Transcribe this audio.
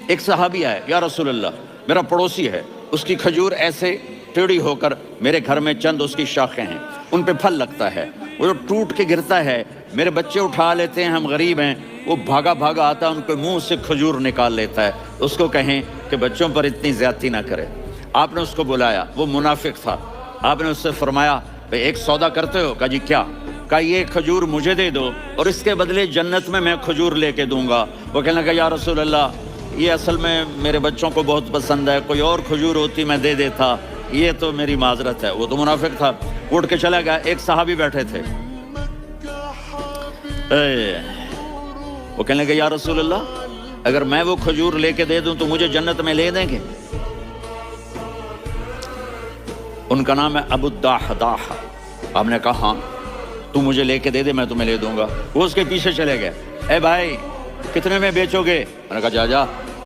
ایک صحابی آئے، یا رسول اللہ میرا پڑوسی ہے، اس کی کھجور ایسے ٹیڑھی ہو کر میرے گھر میں چند اس کی شاخیں ہیں، ان پہ پھل لگتا ہے، وہ جو ٹوٹ کے گرتا ہے میرے بچے اٹھا لیتے ہیں، ہم غریب ہیں، وہ بھاگا بھاگا آتا ہے ان کے منہ سے کھجور نکال لیتا ہے، اس کو کہیں کہ بچوں پر اتنی زیادتی نہ کرے۔ آپ نے اس کو بلایا، وہ منافق تھا، آپ نے اس سے فرمایا بھئی ایک سودا کرتے ہو؟ کہا جی کیا؟ کہا یہ کھجور مجھے دے دو اور اس کے بدلے جنت میں کھجور لے کے دوں گا۔ وہ کہنے لگا یا رسول اللہ یہ اصل میں میرے بچوں کو بہت پسند ہے، کوئی اور کھجور ہوتی میں دے دیتا، یہ تو میری معذرت ہے۔ وہ تو منافق تھا، اٹھ کے چلا گیا۔ ایک صحابی بیٹھے تھے، وہ کہنے لگے یا رسول اللہ اگر میں وہ کھجور لے کے دے دوں تو مجھے جنت میں لے دیں گے؟ ان کا نام ہے ابو الدحداح۔ آپ نے کہا ہاں تو مجھے لے کے دے دے، میں تمہیں لے دوں گا۔ وہ اس کے پیچھے چلے گئے، اے بھائی کتنے میں بیچو گے؟ میں نے کہا جا